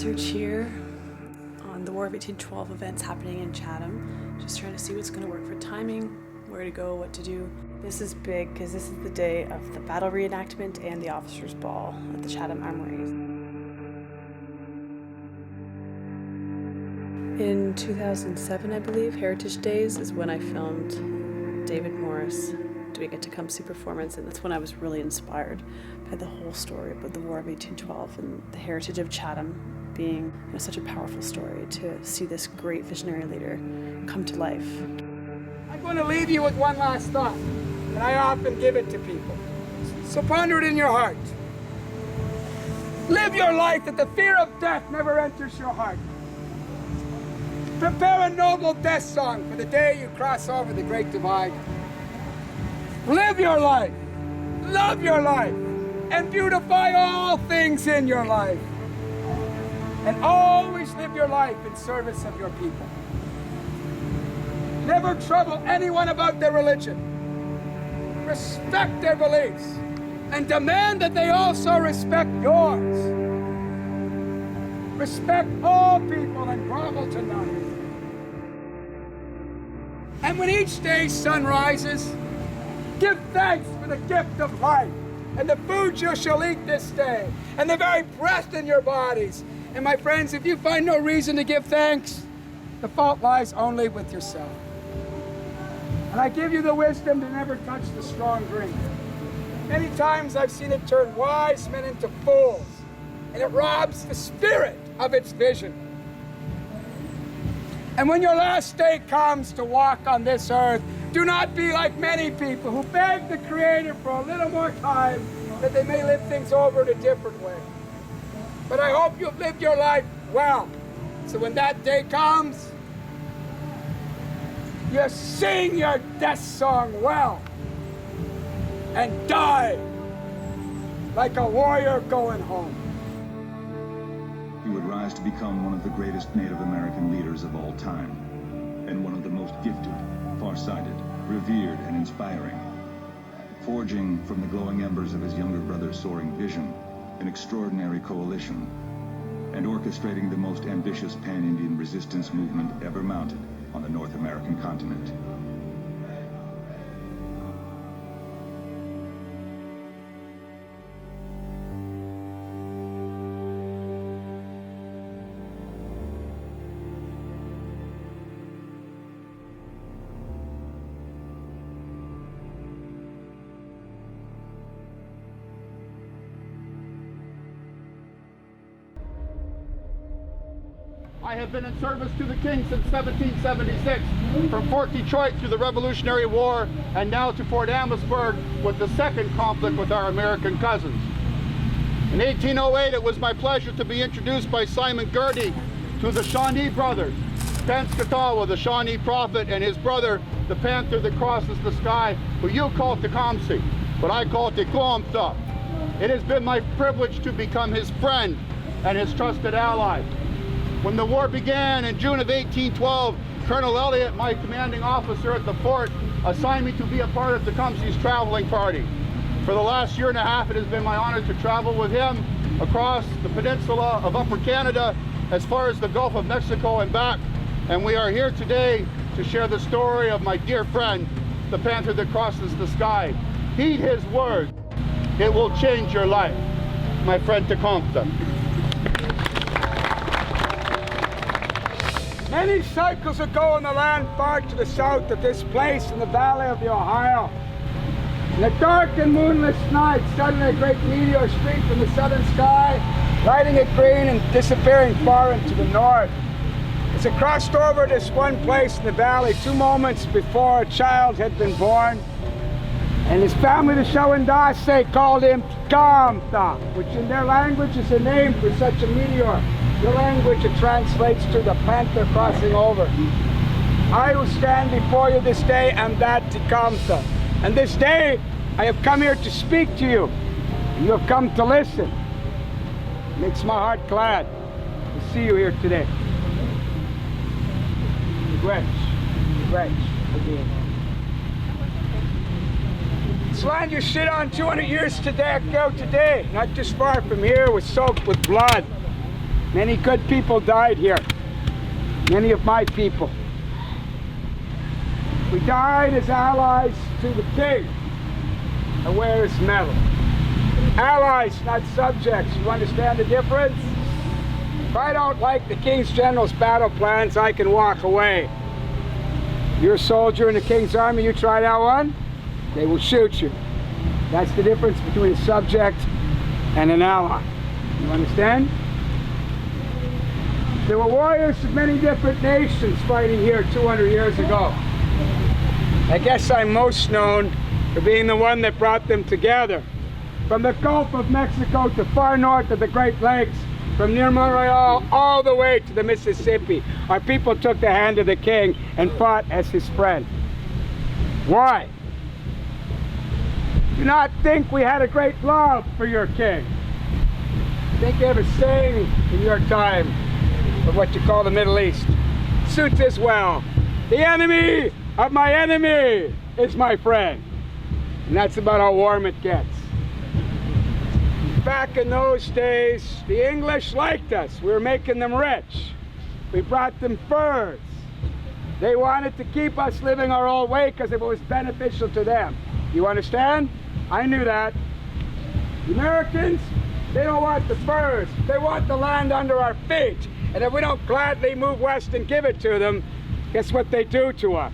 research here on the War of 1812 events happening in Chatham. Just trying to see what's going to work for timing, where to go, what to do. This is big because this is the day of the battle reenactment and the officers' ball at the Chatham Armories. In 2007, I believe, Heritage Days is when I filmed David Morris doing a Tecumseh performance, and that's when I was really inspired by the whole story of the War of 1812 and the heritage of Chatham being such a powerful story to see this great visionary leader come to life. I'm going to leave you with one last thought, and I often give it to people. So ponder it in your heart. Live your life that the fear of death never enters your heart. Prepare a noble death song for the day you cross over the Great Divide. Live your life, love your life, and beautify all things in your life. And always live your life in service of your people. Never trouble anyone about their religion. Respect their beliefs and demand that they also respect yours. Respect all people and grovel to none. And when each day's sun rises, give thanks for the gift of life and the food you shall eat this day and the very breath in your bodies. And my friends, if you find no reason to give thanks, the fault lies only with yourself. And I give you the wisdom to never touch the strong drink. Many times I've seen it turn wise men into fools, and it robs the spirit of its vision. And when your last day comes to walk on this earth, do not be like many people who beg the Creator for a little more time that they may live things over in a different way. But I hope you've lived your life well, so when that day comes, you sing your death song well and die like a warrior going home. He would rise to become one of the greatest Native American leaders of all time, and one of the most gifted, far-sighted, revered, and inspiring, forging from the glowing embers of his younger brother's soaring vision an extraordinary coalition, and orchestrating the most ambitious pan-Indian resistance movement ever mounted on the North American continent. I have been in service to the King since 1776, from Fort Detroit through the Revolutionary War, and now to Fort Amherstburg with the second conflict with our American cousins. In 1808, it was my pleasure to be introduced by Simon Girty to the Shawnee brothers, Penskatawa, the Shawnee prophet, and his brother, the panther that crosses the sky, who you call Tecumseh, but I call TECUMSEH. It has been my privilege to become his friend and his trusted ally. When the war began in June of 1812, Colonel Elliott, my commanding officer at the fort, assigned me to be a part of Tecumseh's traveling party. For the last year and a half, it has been my honor to travel with him across the peninsula of Upper Canada, as far as the Gulf of Mexico and back. And we are here today to share the story of my dear friend, the panther that crosses the sky. Heed his word. It will change your life. My friend Tecumseh. Many cycles ago in the land far to the south of this place in the valley of the Ohio, in a dark and moonless night, suddenly a great meteor streaked from the southern sky, lighting it green and disappearing far into the north. As it crossed over this one place in the valley 2 moments before a child had been born, and his family, the Shawendase, called him TECUMSEH, which in their language is a name for such a meteor. The language it translates to the panther crossing over. I who stand before you this day am that TECUMSEH. And this day I have come here to speak to you. And you have come to listen. It makes my heart glad to see you here today. This land you sit on 200 years ago today, not just far from here, was soaked with blood. Many good people died here. Many of my people. We died as allies to the king. I wear his medal. Allies, not subjects. You understand the difference? If I don't like the king's general's battle plans, I can walk away. You're a soldier in the king's army, you try that one, they will shoot you. That's the difference between a subject and an ally. You understand? There were warriors of many different nations fighting here 200 years ago. I guess I'm most known for being the one that brought them together. From the Gulf of Mexico to far north of the Great Lakes, from near Montreal all the way to the Mississippi, our people took the hand of the king and fought as his friend. Why? Do not think we had a great love for your king. I think you have a saying in your time of what you call the Middle East. Suits as well. The enemy of my enemy is my friend. And that's about how warm it gets. Back in those days, the English liked us. We were making them rich. We brought them furs. They wanted to keep us living our old way because it was beneficial to them. You understand? I knew that. The Americans, they don't want the furs. They want the land under our feet. And if we don't gladly move west and give it to them, guess what they do to us?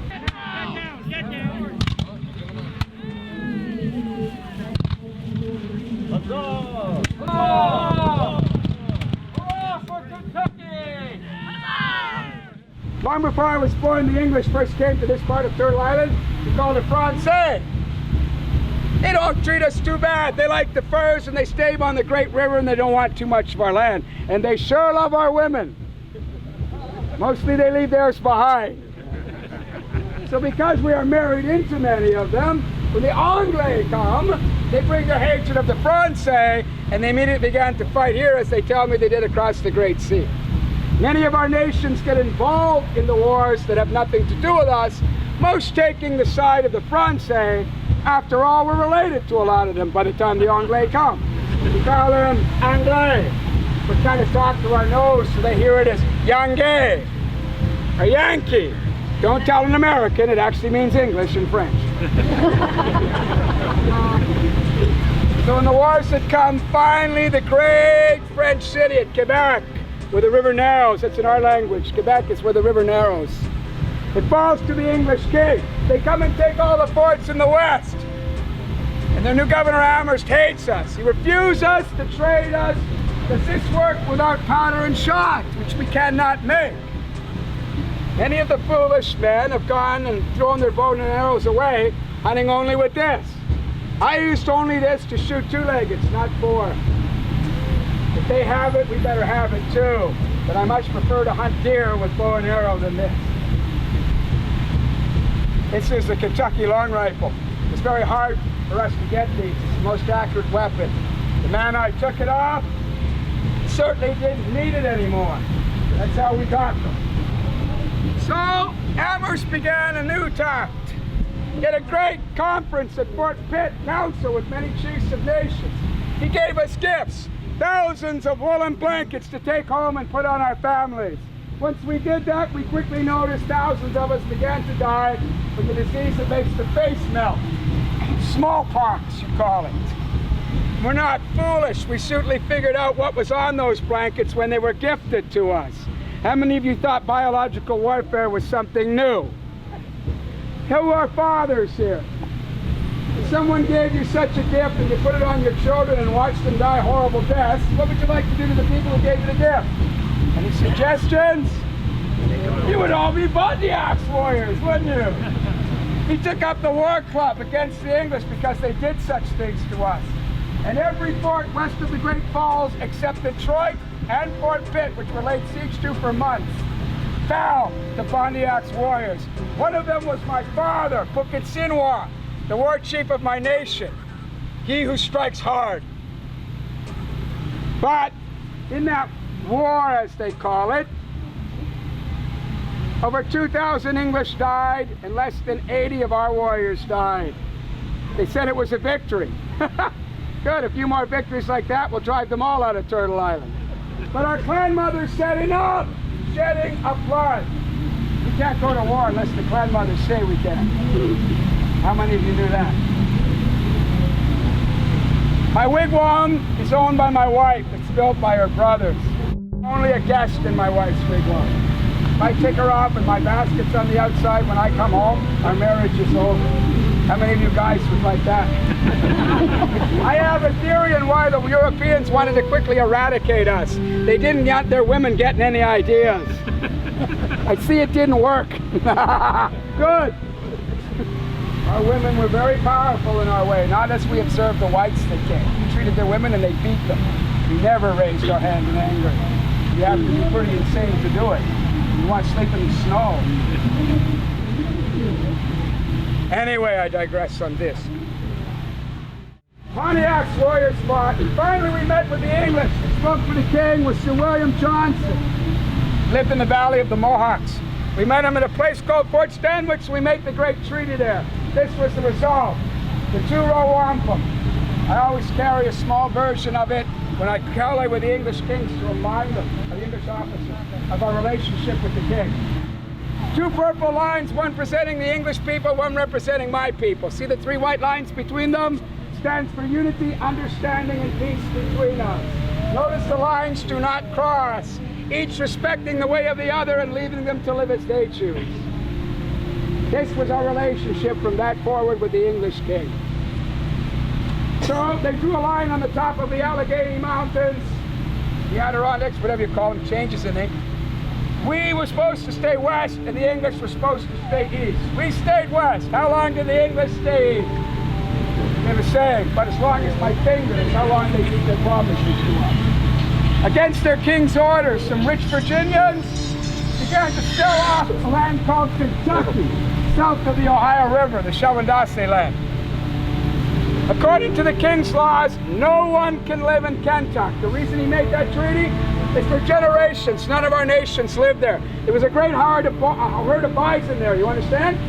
Get down, get down. Huzzah! Huzzah! Hurrah for Kentucky! Long before I was born, the English first came to this part of Turtle Island. We called it Francais. They don't treat us too bad. They like the furs and they stay on the great river and they don't want too much of our land. And they sure love our women. Mostly they leave theirs behind. So because we are married into many of them, when the Anglais come, they bring their hatred of the Francais and they immediately began to fight here, as they tell me they did across the Great Sea. Many of our nations get involved in the wars that have nothing to do with us, most taking the side of the Francais. After all, we're related to a lot of them by the time the Anglais come. We call them Anglais. We kind of talk to our nose so they hear it as Yangay or Yankee. Don't tell an American, it actually means English and French. So in the wars that come, finally the great French city at Quebec, where the river narrows, that's in our language. Quebec is where the river narrows. It falls to the English king. They come and take all the forts in the west. And their new Governor Amherst hates us. He refuses us to trade us. Does this work without powder and shot, which we cannot make? Many of the foolish men have gone and thrown their bow and arrows away, hunting only with this. I used only this to shoot two-leggeds, not four. If they have it, we better have it too. But I much prefer to hunt deer with bow and arrow than this. This is the Kentucky long rifle. It's very hard for us to get these. It's the most accurate weapon. The man I took it off certainly didn't need it anymore. That's how we got them. So Amherst began a new tact. He had a great conference at Fort Pitt Council with many chiefs of nations. He gave us gifts, thousands of woolen blankets to take home and put on our families. Once we did that, we quickly noticed thousands of us began to die from the disease that makes the face melt. Smallpox, you call it. We're not foolish. We certainly figured out what was on those blankets when they were gifted to us. How many of you thought biological warfare was something new? Who are fathers here? If someone gave you such a gift and you put it on your children and watched them die horrible deaths, what would you like to do to the people who gave you the gift? Any suggestions? You would all be Pontiac's warriors, wouldn't you? He took up the war club against the English because they did such things to us. And every fort west of the Great Falls, except Detroit and Fort Pitt, which were laid siege to for months, fell to Pontiac's warriors. One of them was my father, Pukesinwa, the war chief of my nation, he who strikes hard. But in that war, as they call it, over 2,000 English died and less than 80 of our warriors died. They said it was a victory. Good, a few more victories like that will drive them all out of Turtle Island. But our clan mothers said, enough shedding of blood. We can't go to war unless the clan mothers say we can. How many of you knew that? My wigwam is owned by my wife. It's built by her brothers. Only a guest in my wife's wigwam. If I take her off and my basket's on the outside when I come home, our marriage is over. How many of you guys would like that? I have a theory on why the Europeans wanted to quickly eradicate us. They didn't want their women getting any ideas. I see it didn't work. Good. Our women were very powerful in our way, not as we observed the whites that came. We treated their women and they beat them. We never raised our hand in anger. You have to be pretty insane to do it. You want to sleep in the snow. Anyway, I digress on this. Pontiac's warrior spot. And finally we met with the English. Spoke for the king was Sir William Johnson. Lived in the valley of the Mohawks. We met him at a place called Fort Stanwix. We made the great treaty there. This was the resolve. The two-row wampum. I always carry a small version of it when I rally with the English kings to remind them, the English officer, of our relationship with the king. Two purple lines, one representing the English people, one representing my people. See the three white lines between them? Stands for unity, understanding, and peace between us. Notice the lines do not cross, each respecting the way of the other and leaving them to live as they choose. This was our relationship from that forward with the English king. So they drew a line on the top of the Allegheny Mountains, the Adirondacks, whatever you call them, changes in it. We were supposed to stay west and the English were supposed to stay east. We stayed west. How long did the English stay east? Never saying, but as long as my finger is how long they keep their promises to us. Against their king's orders, some rich Virginians began to sell off a land called Kentucky, south of the Ohio River, the Shawandase land. According to the king's laws, no one can live in Kentucky. The reason he made that treaty is for generations, none of our nations lived there. There was a great herd of bison there, you understand?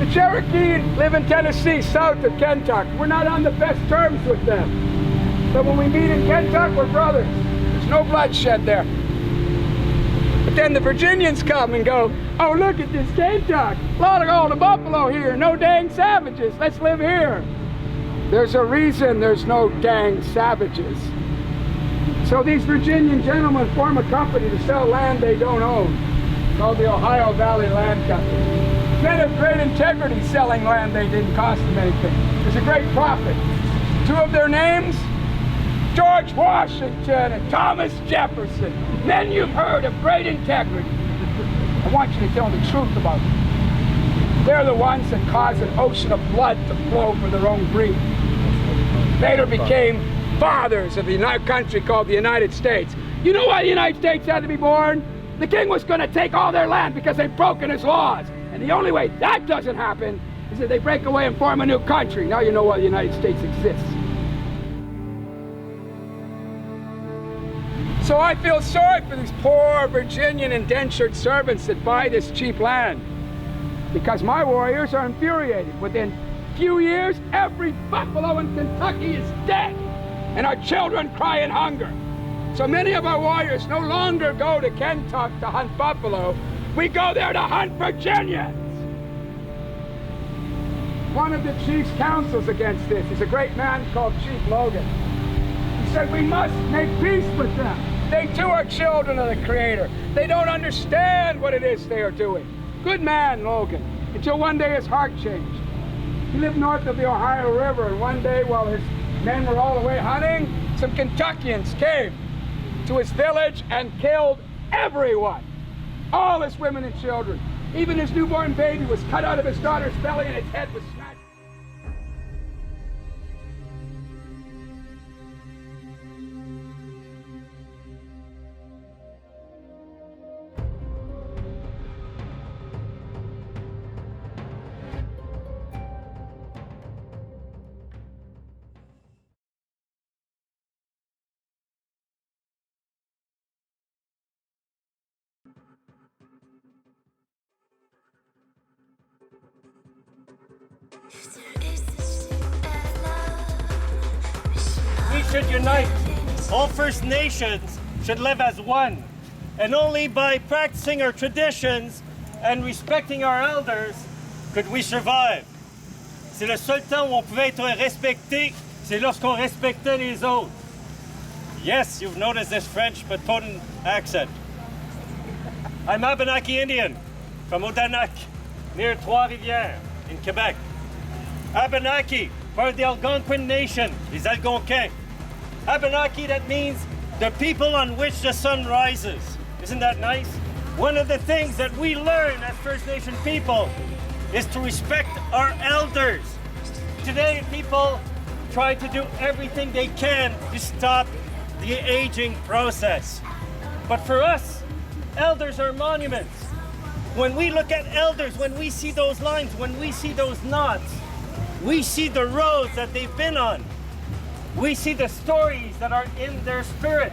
The Cherokee live in Tennessee, south of Kentucky. We're not on the best terms with them. But when we meet in Kentucky, we're brothers. There's no bloodshed there. But then the Virginians come and go, oh, look at this Kentucky. A lot of all the buffalo here, no dang savages. Let's live here. There's a reason there's no dang savages. So these Virginian gentlemen form a company to sell land they don't own, called the Ohio Valley Land Company. Men of great integrity selling land they didn't cost them anything. There's a great profit. Two of their names, George Washington and Thomas Jefferson. Men you've heard of great integrity. I want you to tell the truth about them. They're the ones that caused an ocean of blood to flow for their own greed. Later became fathers of the country called the United States. You know why the United States had to be born? The king was going to take all their land because they've broken his laws. And the only way that doesn't happen is that they break away and form a new country. Now you know why the United States exists. So I feel sorry for these poor Virginian indentured servants that buy this cheap land. Because my warriors are infuriated. Within few years, every buffalo in Kentucky is dead. And our children cry in hunger. So many of our warriors no longer go to Kentucky to hunt buffalo. We go there to hunt Virginians. One of the chief's counsels against this is a great man called Chief Logan. He said we must make peace with them. They too are children of the Creator. They don't understand what it is they are doing. Good man, Logan, until one day his heart changed. He lived north of the Ohio River, and one day while his men were all away hunting, some Kentuckians came to his village and killed everyone. All his women and children. Even his newborn baby was cut out of his daughter's belly and its head was smashed. We should unite all First Nations should live as one. And only by practicing our traditions and respecting our elders could we survive. C'est le seul temps où on pouvait être respecté, c'est lorsqu'on respectait les autres. Yes, you've noticed this French but potent accent. I'm Abenaki Indian from Odanak, near Trois-Rivières in Quebec. Abenaki, part of the Algonquin nation, les Algonquins. Abenaki, that means the people on which the sun rises. Isn't that nice? One of the things that we learn as First Nation people is to respect our elders. Today, people try to do everything they can to stop the aging process. But for us, elders are monuments. When we look at elders, when we see those lines, when we see those knots, we see the roads that they've been on. We see the stories that are in their spirit.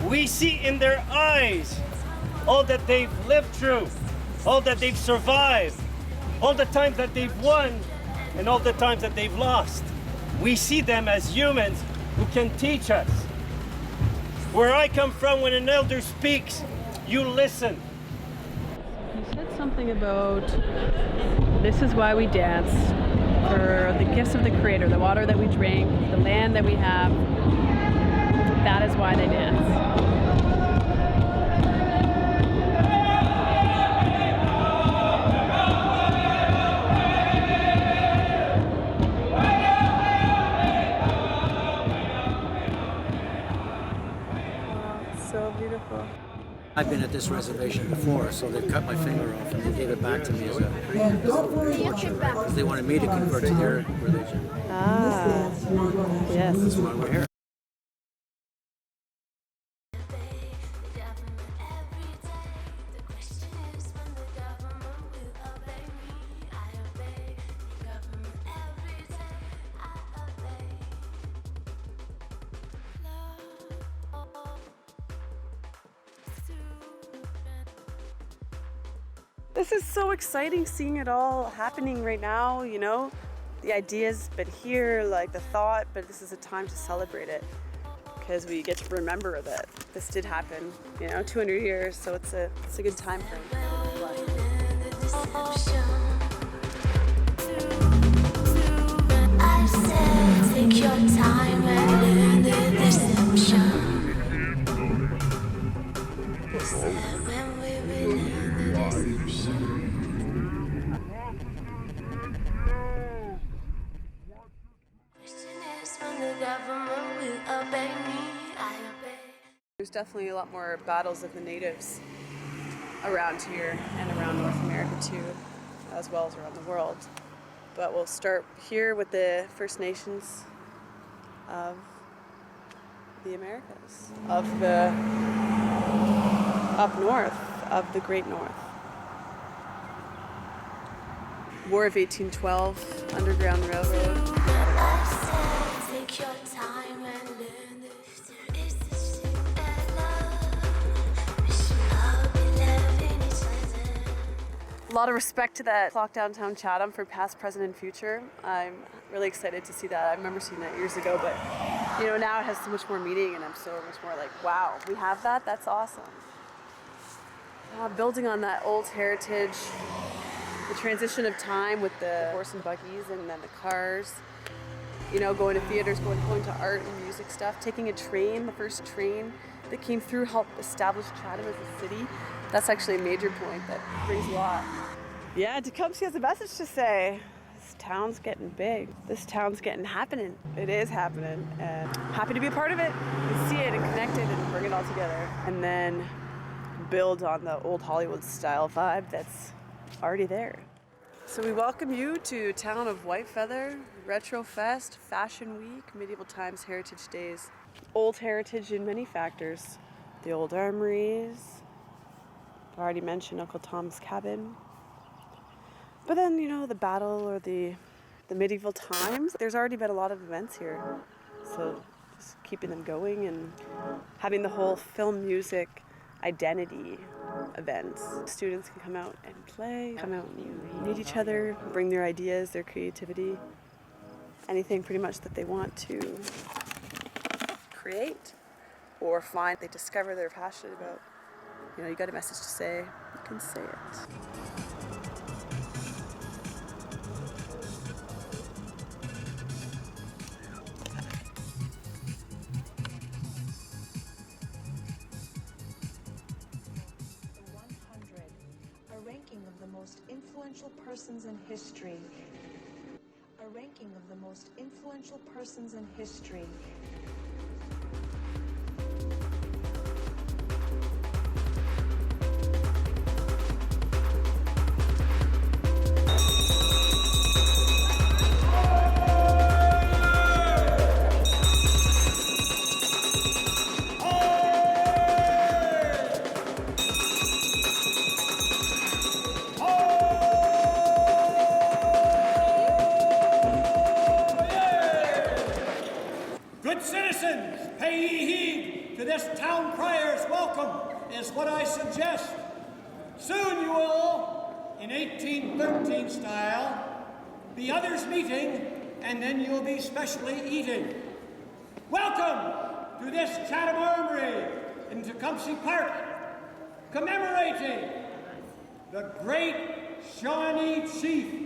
We see in their eyes all that they've lived through, all that they've survived, all the times that they've won, and all the times that they've lost. We see them as humans who can teach us. Where I come from, when an elder speaks, you listen. You said something about this is why we dance, for the gifts of the Creator, the water that we drink, the land that we have. That is why they dance. So beautiful. I've been at this reservation before, so they cut my finger off and they gave it back to me as a torture, because they wanted me to convert to their religion. Ah, yes. That's why we're here. This is so exciting seeing it all happening right now, you know? The idea's been here, like the thought, but this is a time to celebrate it because we get to remember that this did happen, you know, 200 years, so it's a good time frame. I said, take your time and learn the deception. When we will learn the deception. Question is when the government will obey me, I obey. There's definitely a lot more battles of the natives around here and around North America too, as well as around the world. But we'll start here with the First Nations of the Americas, of the up north, of the Great North. War of 1812, Underground Railroad. I said, take your time and learn the is this shit that love. We should all be loving each other. A lot of respect to that clock downtown Chatham for past, present, and future. I'm really excited to see that. I remember seeing that years ago, but you know, now it has so much more meaning and I'm so much more like, wow, we have that? That's awesome. Building on that old heritage, the transition of time with the horse and buggies and then the cars, you know, going to theaters, going to art and music stuff, taking a train, the first train that came through helped establish Chatham as a city. That's actually a major point that brings a lot. Yeah, Tecumseh has a message to say. This town's getting big. This town's getting happening. It is happening, and happy to be a part of it and see it and connect it and bring it all together. And then build on the old Hollywood style vibe that's already there. So we welcome you to Town of Whitefeather, Retro Fest, Fashion Week, Medieval Times Heritage Days. Old heritage in many factors. The old armories, I already mentioned Uncle Tom's Cabin. But then, you know, the battle or the medieval times, there's already been a lot of events here. So just keeping them going and having the whole film music identity events. Students can come out and play, come out and meet each other, bring their ideas, their creativity, anything pretty much that they want to create. or find they discover they're passionate about. You know, you got a message to say, you can say it. A ranking of the most influential persons in history. A ranking of the most influential persons in history. Good citizens, pay ye heed to this town crier's welcome, is what I suggest. Soon you will, in 1813 style, be others meeting, and then you'll be specially eating. Welcome to this Chatham Armory in Tecumseh Park, commemorating the great Shawnee chief